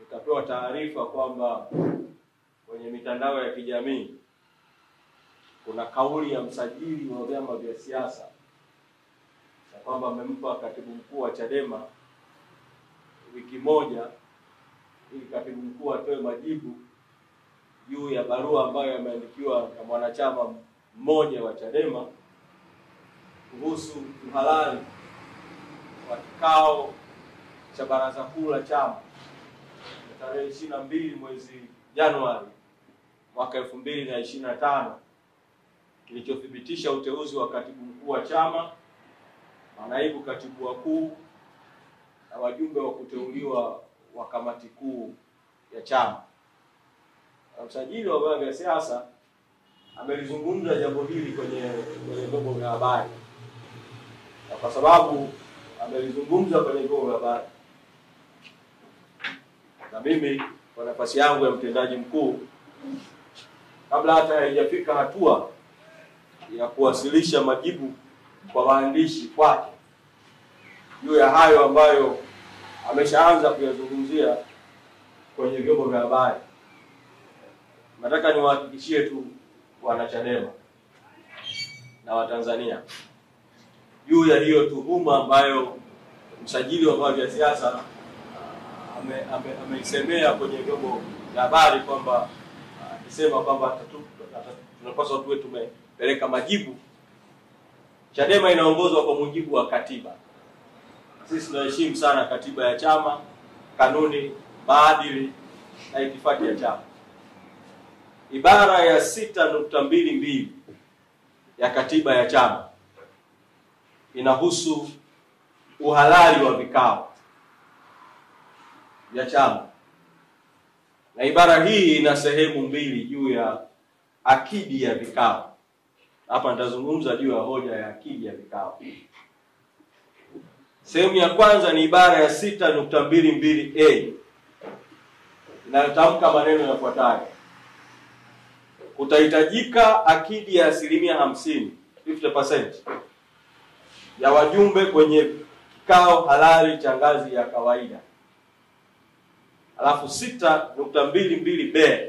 Tutapewa taarifa kwamba kwenye mitandao ya kijamii kuna kauli ya msajili wa vyama vya siasa na kwamba amempa katibu mkuu wa Chadema wiki moja ili katibu mkuu atoe majibu juu ya barua ambayo yameandikiwa na mwanachama mmoja wa Chadema kuhusu uhalali wa kikao cha baraza kuu la chama tarehe 22 mwezi Januari mwaka 2025 kilichothibitisha uteuzi wa katibu mkuu wa chama, manaibu katibu wakuu na wajumbe wa kuteuliwa wa kamati kuu ya chama. Msajili wa vyama vya siasa amelizungumza jambo hili kwenye vyombo vya habari. Na kwa sababu amelizungumza kwenye vyombo vya habari, na mimi kwa nafasi yangu ya mtendaji mkuu, kabla hata haijafika hatua ya kuwasilisha majibu kwa waandishi kwake juu ya hayo ambayo ameshaanza kuyazungumzia kwenye vyombo vya habari, nataka niwahakikishie tu wanachadema na Watanzania juu ya hiyo tuhuma ambayo msajili wa vyama vya siasa ameisemea kwenye vyombo vya habari kwamba akisema kwamba tunapaswa tuwe tumepeleka majibu. Chadema inaongozwa kwa mujibu wa katiba. Sisi tunaheshimu sana katiba ya chama, kanuni, maadili na itifaki ya chama. Ibara ya 6.22 ya katiba ya chama inahusu uhalali wa vikao vya chama, na ibara hii ina sehemu mbili juu ya akidi ya vikao. Hapa nitazungumza juu ya hoja ya akidi ya vikao. Sehemu ya kwanza ni ibara ya 6.22A inayotamka maneno yafuatayo: kutahitajika akidi ya 50% ya wajumbe kwenye kikao halali cha ngazi ya kawaida. Alafu 6.22B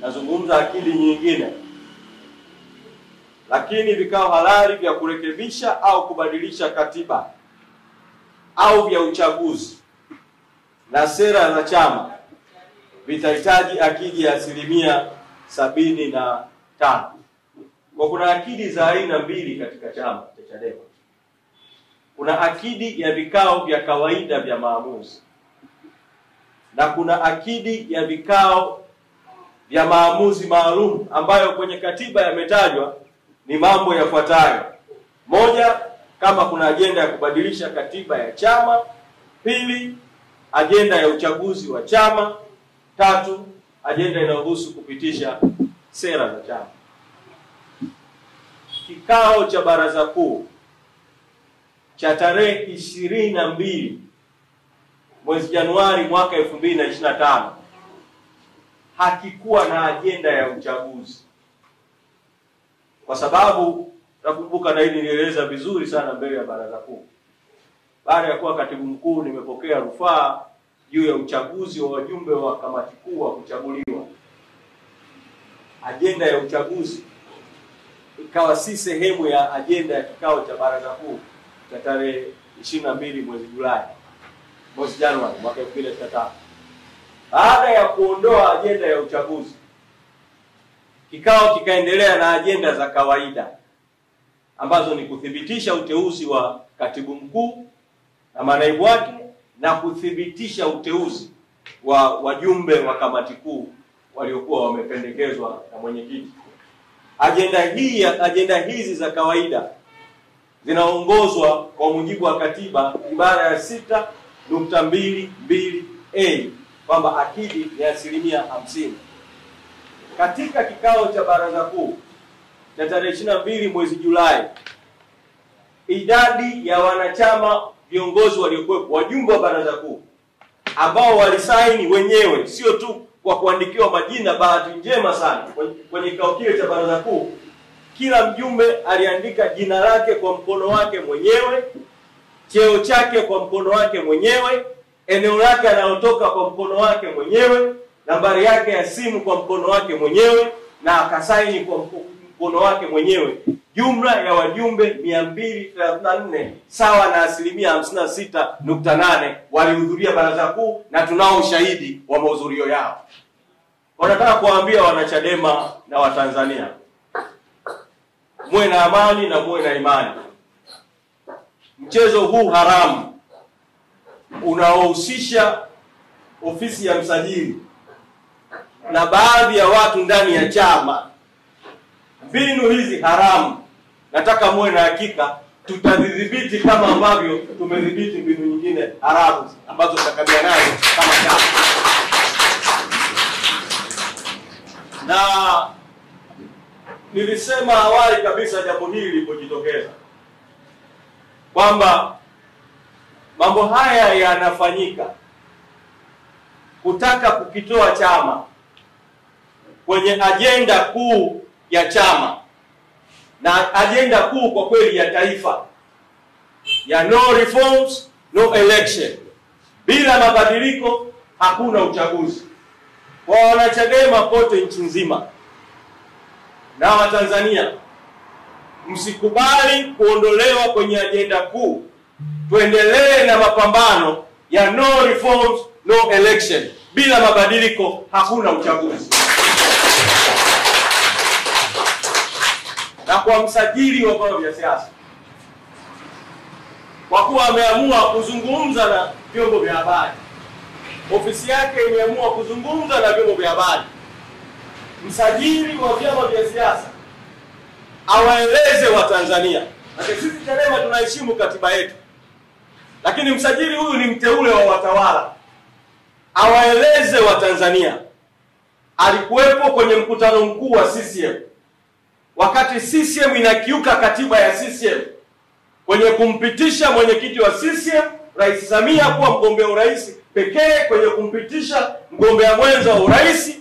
nazungumza akidi nyingine: lakini vikao halali vya kurekebisha au kubadilisha katiba au vya uchaguzi na sera za chama vitahitaji akidi ya 75%. Kwa kuna akidi za aina mbili katika chama cha Chadema. Kuna akidi ya vikao vya kawaida vya maamuzi na kuna akidi ya vikao vya maamuzi maalum ambayo kwenye katiba yametajwa ni mambo yafuatayo: moja, kama kuna ajenda ya kubadilisha katiba ya chama; pili, ajenda ya uchaguzi wa chama; tatu, ajenda inayohusu kupitisha sera za chama. Kikao cha baraza kuu cha tarehe 22 mwezi Januari mwaka 2025 hakikuwa na ajenda ya uchaguzi, kwa sababu nakumbuka, na hili nilieleza vizuri sana mbele ya baraza kuu. Baada ya kuwa katibu mkuu, nimepokea rufaa juu ya uchaguzi wa wajumbe wa kamati kuu wa kuchaguliwa. Ajenda ya uchaguzi ikawa si sehemu ya ajenda ya kikao cha baraza kuu cha tarehe 22 mwezi Januari mwaka 2025. Baada ya kuondoa ajenda ya uchaguzi, kikao kikaendelea na ajenda za kawaida ambazo ni kuthibitisha uteuzi wa katibu mkuu na manaibu wake na kuthibitisha uteuzi wa wajumbe wa kamati kuu waliokuwa wamependekezwa na mwenyekiti. Ajenda hizi za kawaida zinaongozwa kwa mujibu wa katiba ibara ya 6.22A kwamba akidi ya 50%. Katika kikao cha baraza kuu cha tarehe 22 mwezi Julai, idadi ya wanachama viongozi waliokuwepo, wajumbe wa baraza kuu ambao walisaini wenyewe, sio tu kwa kuandikiwa majina. Bahati njema sana kwenye kikao kile cha baraza kuu, kila mjumbe aliandika jina lake kwa mkono wake mwenyewe, cheo chake kwa mkono wake mwenyewe, eneo lake analotoka kwa mkono wake mwenyewe, nambari yake ya simu kwa mkono wake mwenyewe, na akasaini kwa mkono wake mwenyewe. Jumla ya wajumbe 234 sawa na 56.8 walihudhuria baraza kuu, na tunao ushahidi wa mahudhurio yao. Wanataka kuwaambia wanachadema na Watanzania, muwe na amani na muwe na imani. Mchezo huu haramu unaohusisha ofisi ya msajili na baadhi ya watu ndani ya chama, mbinu hizi haramu, nataka muwe na hakika tutadhibiti kama ambavyo tumedhibiti mbinu nyingine haramu ambazo tutakabiliana nazo kama chama. Na nilisema awali kabisa jambo hili lilipojitokeza kwamba mambo haya yanafanyika kutaka kukitoa chama kwenye ajenda kuu ya chama, na ajenda kuu kwa kweli ya taifa ya no reforms no election, bila mabadiliko hakuna uchaguzi. Kwa wanachadema kote nchi nzima na Watanzania, msikubali kuondolewa kwenye ajenda kuu. Tuendelee na mapambano ya no reforms no election, bila mabadiliko hakuna uchaguzi. Na kwa msajili wa vyama vya siasa, kwa kuwa ameamua kuzungumza na vyombo vya habari, ofisi yake imeamua kuzungumza na vyombo vya habari, msajili wa vyama vya siasa awaeleze Watanzania. Sisi Chadema tunaheshimu katiba yetu, lakini msajili huyu ni mteule wa watawala. Awaeleze Watanzania, alikuwepo kwenye mkutano mkuu wa CCM wakati CCM inakiuka katiba ya CCM kwenye kumpitisha mwenyekiti wa CCM Rais Samia kuwa mgombea urais pekee, kwenye kumpitisha mgombea mwenza wa urais.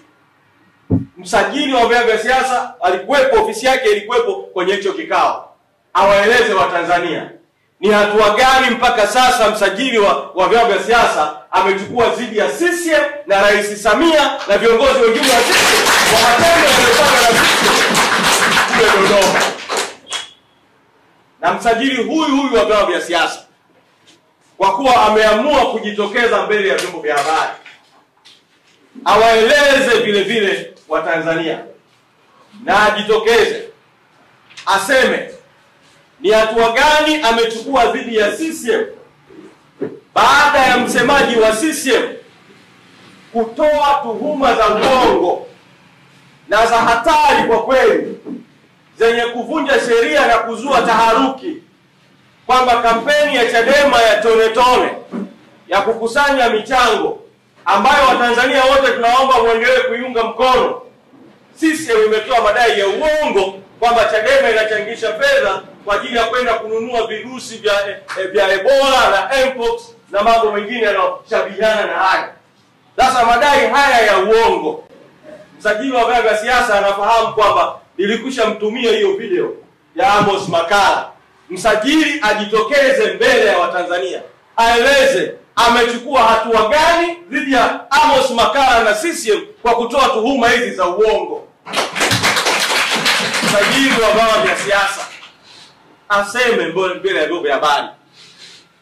Msajili wa vyama vya siasa alikuwepo, ofisi yake ilikuwepo kwenye hicho kikao. Awaeleze Watanzania ni hatua gani mpaka sasa msajili wa vyama vya siasa amechukua dhidi ya CCM na Rais Samia na viongozi wengine wa CCM kwa matendo yaliyofanywa na CCM kule Dodoma. Na msajili huyu wa vyama vya siasa, kwa kuwa ameamua kujitokeza mbele ya vyombo vya habari, awaeleze vile vile Watanzania, na ajitokeze aseme ni hatua gani amechukua dhidi ya CCM baada ya msemaji wa CCM kutoa tuhuma za uongo na za hatari kwa kweli, zenye kuvunja sheria na kuzua taharuki, kwamba kampeni ya Chadema ya tone tone ya kukusanya michango ambayo Watanzania wote tunaomba muendelee kuiunga mkono, CCM imetoa madai ya uongo kwamba Chadema inachangisha fedha kwa ajili ya kwenda kununua virusi vya Ebola na Mpox na mambo mengine yanayoshabihiana na haya. Sasa madai haya ya uongo, msajili wa vyama vya siasa anafahamu kwamba nilikwisha mtumia hiyo video ya Amos Makala. Msajili ajitokeze mbele ya Watanzania, aeleze amechukua hatua gani dhidi ya Amos Makala na CCM kwa kutoa tuhuma hizi za uongo. Msajili wa vyama vya siasa aseme mbele ya vyombo vya habari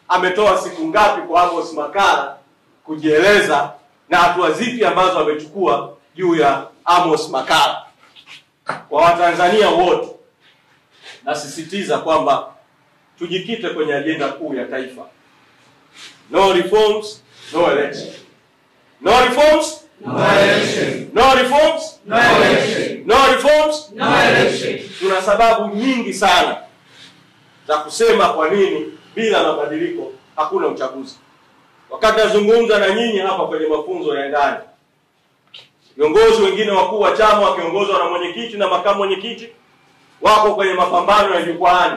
ametoa siku ngapi kwa Amos Makala kujieleza na hatua zipi ambazo amechukua juu ya Amos Makala. Kwa Watanzania wote nasisitiza kwamba tujikite kwenye ajenda kuu ya taifa. No reforms, no election. No reforms, no election. No reforms, no election. No reforms, no election. Tuna sababu nyingi sana za kusema kwa nini bila mabadiliko hakuna uchaguzi. Wakati nazungumza na nyinyi hapa kwenye mafunzo ya ndani, viongozi wengine wakuu wa chama wakiongozwa na mwenyekiti na makamu mwenyekiti wako kwenye mapambano ya jukwaani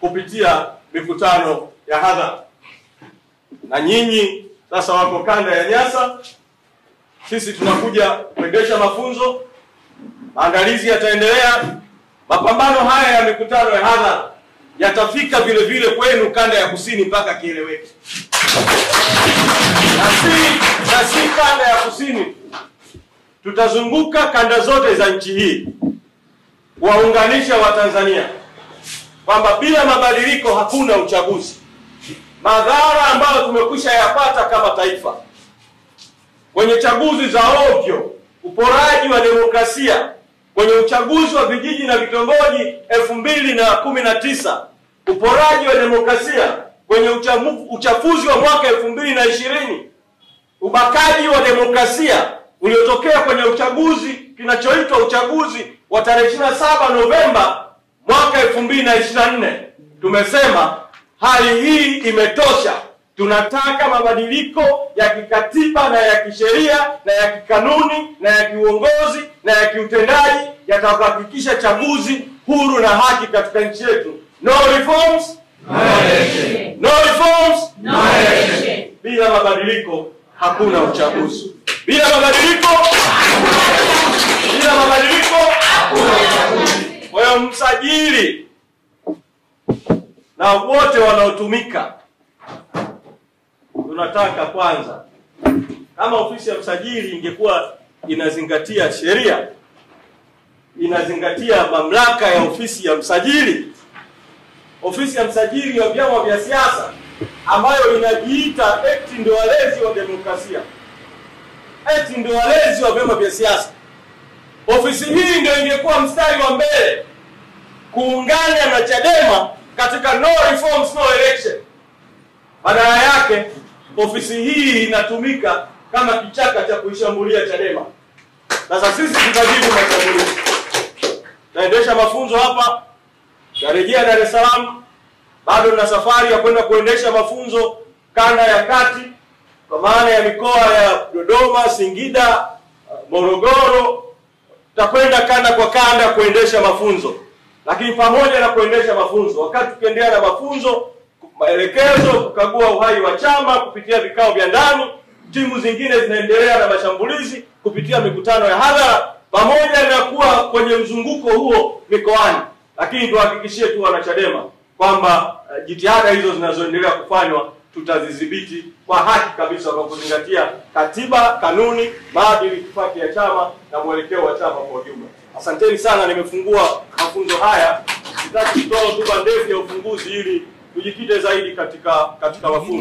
kupitia mikutano ya hadhara. Na nyinyi sasa wako kanda ya Nyasa, sisi tunakuja kuendesha mafunzo, maandalizi yataendelea. Mapambano haya ya mikutano ya hadhara yatafika vile vile kwenu kanda ya kusini mpaka kieleweke. Na si kanda ya kusini, tutazunguka kanda zote za nchi hii kuwaunganisha Watanzania kwamba bila mabadiliko hakuna uchaguzi. Madhara ambayo tumekwisha yapata kama taifa kwenye chaguzi za ovyo, uporaji wa demokrasia kwenye uchaguzi wa vijiji na vitongoji 2019, uporaji wa demokrasia kwenye uchafuzi wa mwaka 2020, ubakaji wa demokrasia uliotokea kwenye uchaguzi kinachoitwa uchaguzi wa tarehe 27 Novemba mwaka 2024. Tumesema hali hii imetosha. Tunataka mabadiliko ya kikatiba na ya kisheria na ya kikanuni na ya kiuongozi na ya kiutendaji yatakayohakikisha chaguzi huru na haki katika nchi yetu. No reforms, no election. No reforms, no election. Bila mabadiliko hakuna uchaguzi. Bila mabadiliko hakuna uchaguzi. Kwa hiyo msajili na wote wanaotumika, tunataka kwanza, kama ofisi ya msajili ingekuwa inazingatia sheria, inazingatia mamlaka ya ofisi ya msajili, ofisi ya msajili wa vyama vya siasa ambayo inajiita eti ndio walezi wa demokrasia, eti ndio walezi wa vyama vya siasa, ofisi hii ndio ingekuwa mstari wa mbele kuungana na Chadema katika no reforms no election. Badala yake ofisi hii inatumika kama kichaka cha kuishambulia Chadema. Sasa sisi tutajibu mashambulizi. Naendesha mafunzo hapa, narejea Dar es Salaam, bado na safari ya kwenda kuendesha mafunzo kanda ya kati, kwa maana ya mikoa ya Dodoma, Singida, Morogoro. Tutakwenda kanda kwa kanda kuendesha mafunzo. Lakini pamoja na kuendesha mafunzo, wakati tukiendelea na mafunzo, maelekezo, kukagua uhai wa chama kupitia vikao vya ndani, timu zingine zinaendelea na mashambulizi kupitia mikutano ya hadhara, pamoja na kuwa kwenye mzunguko huo mikoani. Lakini tuhakikishie tu wanachadema kwamba jitihada hizo zinazoendelea kufanywa tutazidhibiti kwa haki kabisa, kwa kuzingatia katiba, kanuni, maadili, itifaki ya chama na mwelekeo wa chama kwa ujumla. Asanteni sana, nimefungua mafunzo haya. Sitaki kutoa hotuba ndefu ya ufunguzi ili tujikite zaidi katika mafunzo.